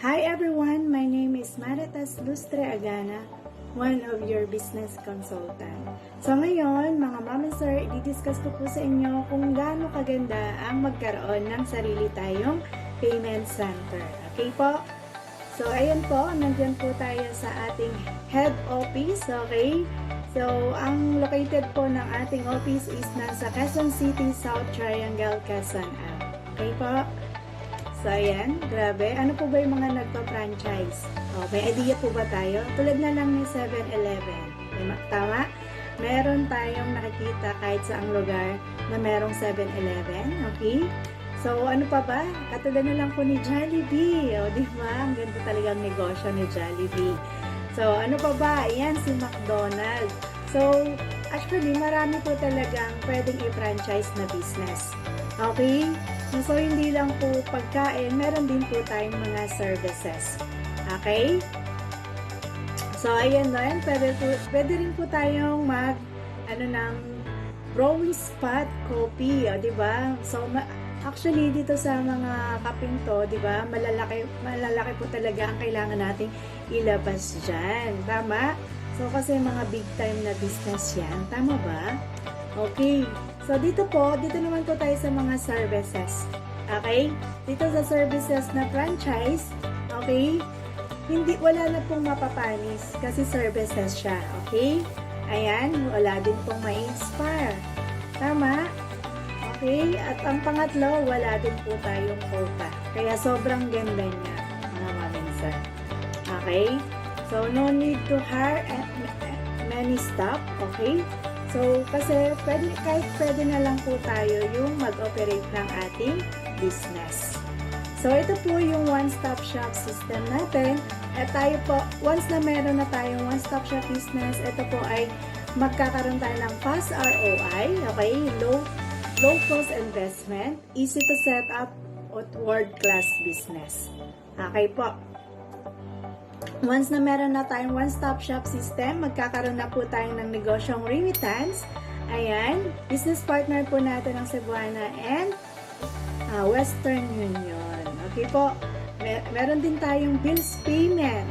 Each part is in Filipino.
Hi everyone, my name is Maritas Lustre Agana, one of your business consultant. So ngayon, mga ma'am and sir, i-discuss ko po sa inyo kung gaano kaganda ang magkaroon ng sarili tayong payment center. Okay po? So ayan po, nandyan po tayo sa ating head office, okay? So ang located po ng ating office is nasa Quezon City, South Triangle, Quezon Ave. Okay po? So, ayan, grabe. Ano po ba yung mga nagpa-franchise? May idea po ba tayo? Tulad na lang ng 7-Eleven. Tama? Meron tayong nakikita kahit saang lugar na merong 7-Eleven. Okay? So, ano pa ba? Katulad na lang po ni Jollibee. O, di ba? Ang ganda talagang negosyo ni Jollibee. So, ano pa ba? Ayan, si McDonald's. So, actually, marami po talagang pwedeng i-franchise na business. Okay? So, hindi lang po pagkain, meron din po tayong mga services. Okay? So, ayan na yan. Pwede rin po tayong ng brewing spot coffee, o, diba? So, actually, dito sa mga kaping to, diba? Malalaki po talaga ang kailangan nating ilabas dyan. Tama? So, kasi mga big time na business yan. Tama ba? Okay. So, dito naman po tayo sa mga services. Okay? Dito sa services na franchise, okay? Wala na pong mapapanis kasi services siya. Okay? Ayan, wala din pong ma-inspire. Tama? Okay? At ang pangatlo, wala din po tayong quota. Kaya sobrang ganda niya, mga maminsan. Okay? So, no need to hire many staff. Okay? So, kasi kahit pwede na lang po tayo yung mag-operate ng ating business. So, ito po yung one-stop shop system natin. At tayo po, once na meron na tayong one-stop shop business, ito po ay magkakaroon tayo ng fast ROI, okay? Low cost investment, easy to set up at world-class business. Okay po. Once na meron na tayong one-stop shop system, magkakaroon na po tayo ng negosyong remittance. Ayan, business partner po natin ang Cebuana and Western Union. Okay po, meron din tayong bills payment,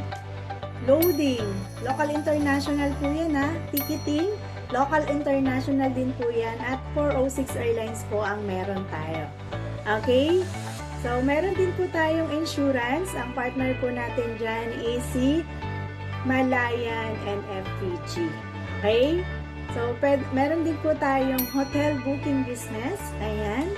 loading, local international po yan ticketing, local international din po yan at 406 Airlines po ang meron tayo. Okay? So, meron din po tayong insurance. Ang partner po natin dyan is si Malayan and FPG. Okay? So, meron din po tayong hotel booking business. Ayan.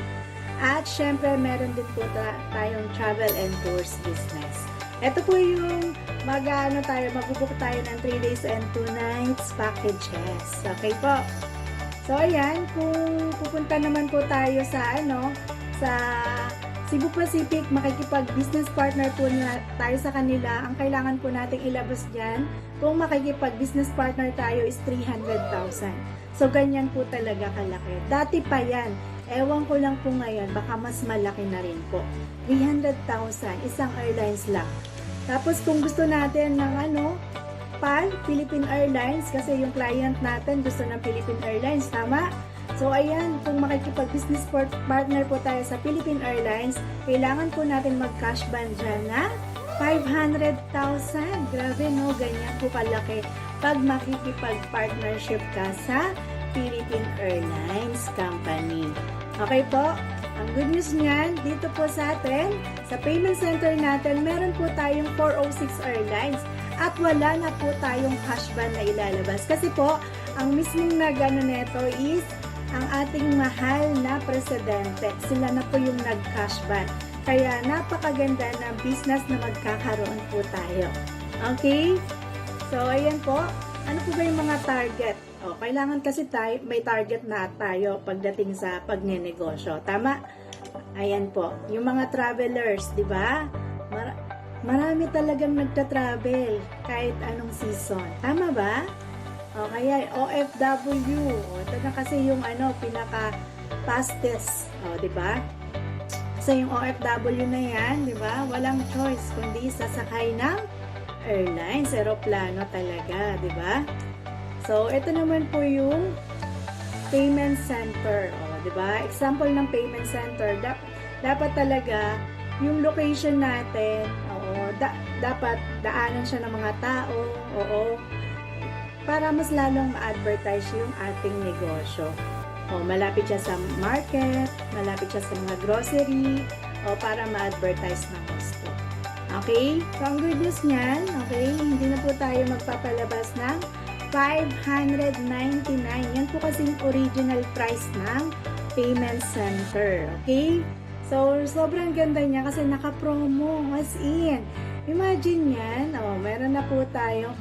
At, syempre, meron din po tayong travel and tours business. Ito po yung magbubook tayo ng 3 days and 2 nights packages. Okay po? So, ayan. Kung pupunta naman po tayo sa Cebu Pacific, makikipag-business partner po tayo sa kanila. Ang kailangan po nating ilabas dyan, kung makikipag-business partner tayo is 300,000. So, ganyan po talaga kalaki. Dati pa yan. Ewan ko lang po ngayon, baka mas malaki na rin po. 300,000, isang airlines lang. Tapos, kung gusto natin ng PAL, Philippine Airlines, kasi yung client natin gusto ng Philippine Airlines, tama? So, ayan, kung makikipag-business partner po tayo sa Philippine Airlines, kailangan po natin mag-cash ban dyan na 500,000. Grabe, no? Ganyan po kalaki pag makikipag-partnership ka sa Philippine Airlines Company. Okay po? Ang good news niyan, dito po sa atin, sa payment center natin, meron po tayong 406 Airlines at wala na po tayong cash ban na ilalabas. Kasi po, ang mismong neto is ang ating mahal na presidente. Sila na po yung nag-cash ban. Kaya napakaganda na business na magkakaroon po tayo. Okay? So, ayan po. Ano po ba yung mga target? Kailangan kasi may target na tayo pagdating sa pagnenegosyo. Tama? Ayan po. Yung mga travelers, di ba? Marami talagang nagta-travel kahit anong season. Tama ba? Kaya OFW, ito na kasi yung pinaka-fastest, di ba? Kasi yung OFW na yan, di ba? Walang choice kundi sasakay ng airlines, aeroplano talaga, di ba? So, ito naman po yung payment center, di ba? Example ng payment center, dapat talaga yung location natin, dapat daanan siya ng mga tao, oo, para mas lalong ma-advertise yung ating negosyo. O, malapit siya sa market, malapit siya sa mga grocery, o para ma-advertise ng gusto. Okay? So, ang good news niyan, okay, hindi na po tayo magpapalabas ng 599. Yan po kasing original price ng payment center. Okay? So, sobrang ganda niya kasi naka-promo. As in, imagine yan, mayroon na po tayong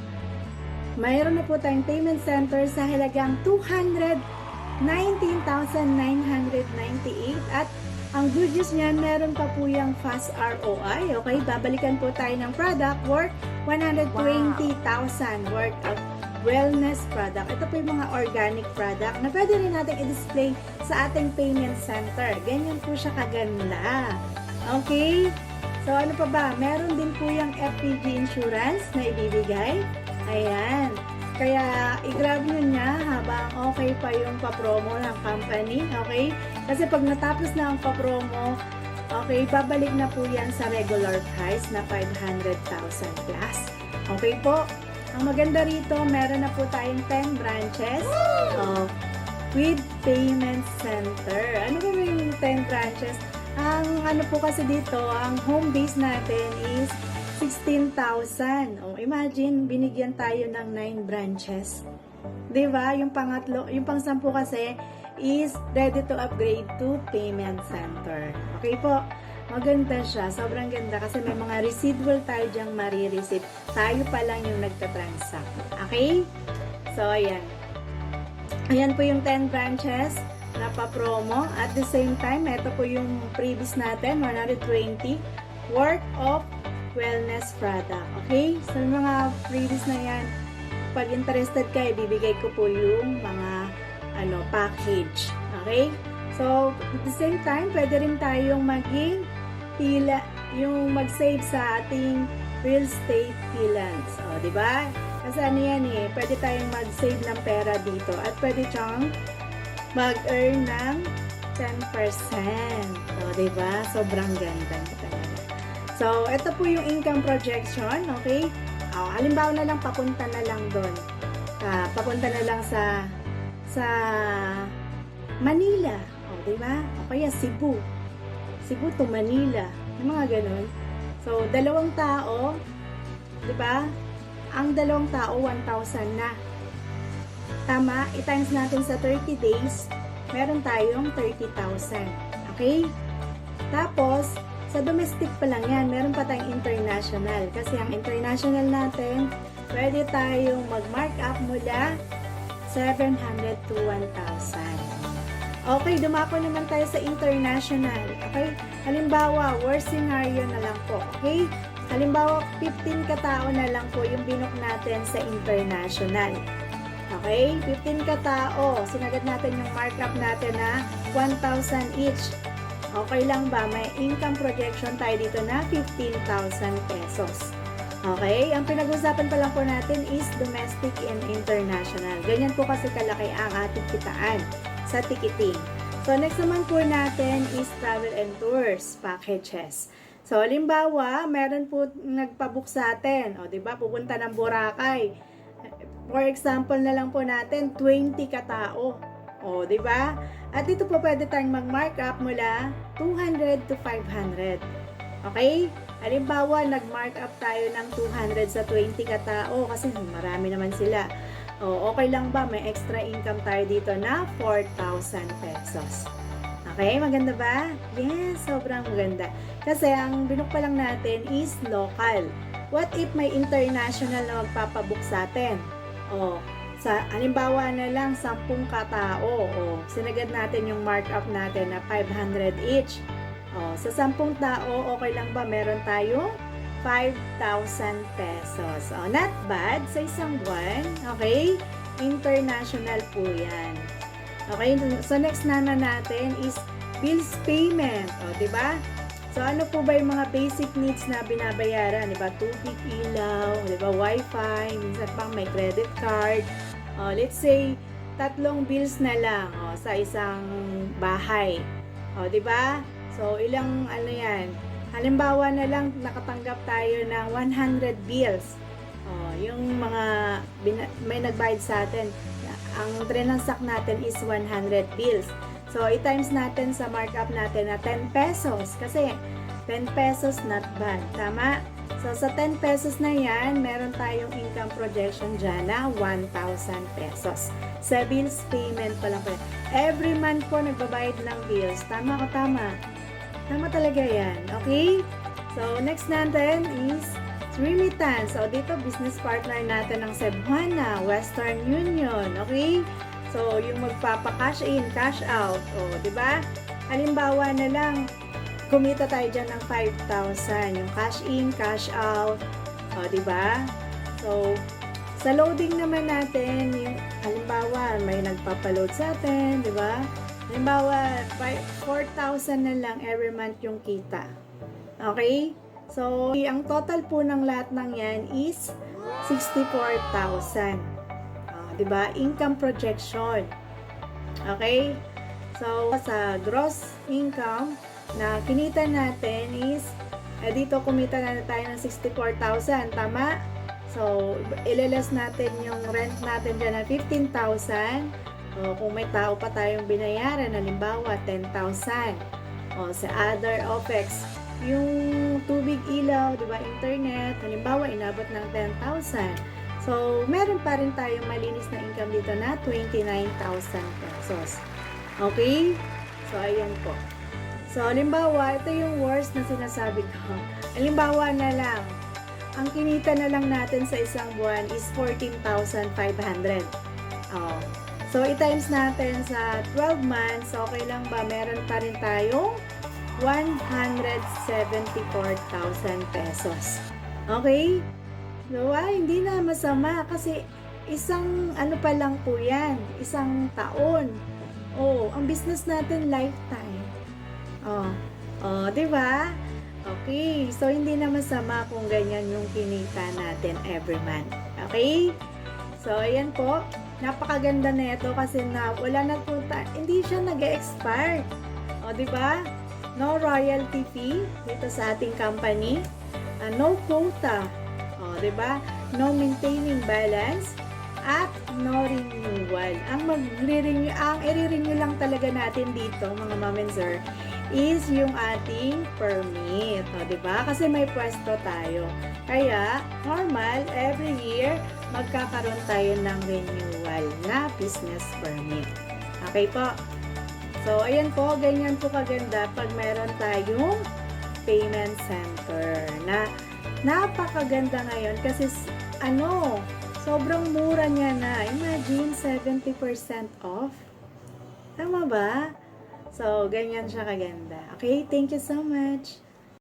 payment center sa halagang 219,998 at ang good news niyan, meron pa po yung fast ROI. Okay, babalikan po tayo ng product worth 120,000 worth of wellness product. Ito po yung mga organic product na pwede rin natin i-display sa ating payment center. Ganyan po siya kaganda. Okay? So, ano pa ba? Meron din po yung FPG insurance na ibibigay. Ayan. Kaya, i-grab nyo niya habang okay pa yung papromo ng company. Okay? Kasi pag natapos na ang papromo, okay, babalik na po yan sa regular price na 500,000 plus. Okay po? Ang maganda rito, meron na po tayong 10 branches with payment center. Ano ba yung 10 branches? Ang ano po kasi dito, ang home base natin is 16,000. Imagine, binigyan tayo ng 9 branches. 'Di ba? Yung pangatlo, yung pang-10 kasi is ready to upgrade to payment center. Okay po? Maganda siya. Sobrang ganda kasi may mga residual tayo dyang marireceive. Tayo pa lang yung nagtatransact. Okay? So, ayan. Ayan po yung 10 branches na pa-promo. At the same time, ito po yung previous natin, 120 worth of wellness product. Okay? So, yung mga previous na yan, pag interested ka, ibibigay ko po yung mga package. Okay? So, at the same time, pwede rin tayong maging pila, yung mag-save sa ating real estate pilans. O, di ba? Kasi ano yan pwede tayong mag-save ng pera dito at pwede siyang mag-earn ng 10%. O, di ba? Sobrang ganda talaga. So, ito po yung income projection, okay? Halimbawa na lang, papunta na lang doon. Papunta na lang sa Manila. O, di ba? O kaya Cebu to Manila. Yung mga ganun. So, 2 tao, di ba? Ang 2 tao, 1,000 na. Tama? I-times natin sa 30 days, meron tayong 30,000. Okay? Tapos, sa domestic pa lang yan, meron pa tayong international. Kasi ang international natin, pwede tayong mag-mark up mula 700 to 1,000. Okay, dumako naman tayo sa international. Okay? Halimbawa, worst scenario na lang po. Okay? Halimbawa, 15 katao na lang po yung binook natin sa international. Okay? 15 katao. Sinagad natin yung markup natin na 1,000 each. Okay lang ba? May income projection tayo dito na 15,000 pesos. Okay? Ang pinag-usapan pa lang po natin is domestic and international. Ganyan po kasi kalaki ang ating kitaan sa ticketing. So, next naman po natin is travel and tours packages. So, halimbawa, meron po nagpabook sa atin. O, diba? Pupunta ng Boracay. For example na lang po natin, 20 katao. O, diba? At dito po pwede tayong mag-mark up mula 200 to 500. Okay? Halimbawa, nag-mark up tayo ng 200 sa 20 katao kasi marami naman sila. O, okay lang ba? May extra income tayo dito na 4,000 pesos. Okay, maganda ba? Yes, sobrang maganda. Kasi ang binook pa lang natin is local. What if may international na magpapabook sa atin? O, halimbawa na lang 10 katao. O, sinagad natin yung markup natin na 500 each. O, sa 10 tao, okay lang ba? Meron tayong 5,000 pesos. O, not bad sa isang buwan. Okay? International po yan. Okay? So, next naman natin is bills payment. O, diba? So, ano po ba yung mga basic needs na binabayaran? Diba? Tubig, ilaw, diba? Wi-Fi, minsan pang may credit card. O, let's say, 3 bills na lang sa isang bahay. O, diba? So, ilang, ano yan? Halimbawa na lang, nakatanggap tayo ng 100 bills. Yung mga may nagbayad sa atin, ang trinansak natin is 100 bills. So, i-times natin sa markup natin na 10 pesos. Kasi, 10 pesos not bad. Tama? So, sa 10 pesos na yan, meron tayong income projection dyan na 1,000 pesos. Sa bills payment pa lang po. Every month po nagbabayad ng bills. Tama o tama? Tama talaga yan. Okay? So, next natin is remittance. So, dito, business partner natin ng Cebuana, Western Union. Okay? So, yung magpapa-cash in, cash out. O, di ba? Halimbawa na lang, kumita tayo dyan ng 5,000. Yung cash in, cash out. O, di ba? So, sa loading naman natin, yung, halimbawa, may nagpapaload sa atin, di ba? Halimbawa, 4,000 na lang every month yung kita. Okay? So, ang total po ng lahat ng yan is 64,000. Diba? Income projection. Okay? So, sa gross income na kinita natin is, dito kumita na tayo ng 64,000. Tama? So, ilalas natin yung rent natin dyan na 15,000. Kung may tao pa tayong binayaran, halimbawa 10,000. Sa other OPEX, yung tubig, ilaw, diba, internet, halimbawa inabot ng 10,000. So, meron pa rin tayong malinis na income dito na 29,000 pesos. Okay? So, ayan po. So, halimbawa, ito yung worst na sinasabi ko. Halimbawa na lang, ang kinita na lang natin sa isang buwan is 14,500. So, i-times natin sa 12 months, okay lang ba? Meron pa rin tayong 174,000 pesos. Okay? So, hindi na masama kasi isang ano pa lang po yan, isang taon. Ang business natin lifetime. Di ba? Okay, so hindi na masama kung ganyan yung kinita natin every month. Okay? So, ayan po. Napakaganda na ito kasi wala na po hindi siya nag-expire. Di ba? No royalty fee dito sa ating company. No quota. Diba? No maintaining balance at no renewal. Ang i-renew lang talaga natin dito, mga ma'am and sir, is yung ating permit. Diba? Kasi may pwesto tayo. Kaya, normal, every year, magkakaroon tayo ng renewal na business permit. Okay po? So, ayan po, ganyan po kaganda pag meron tayong payment center na napakaganda ngayon kasi sobrang mura niya na. Imagine, 70% off. Tama ba? So, ganyan siya kaganda. Okay, thank you so much.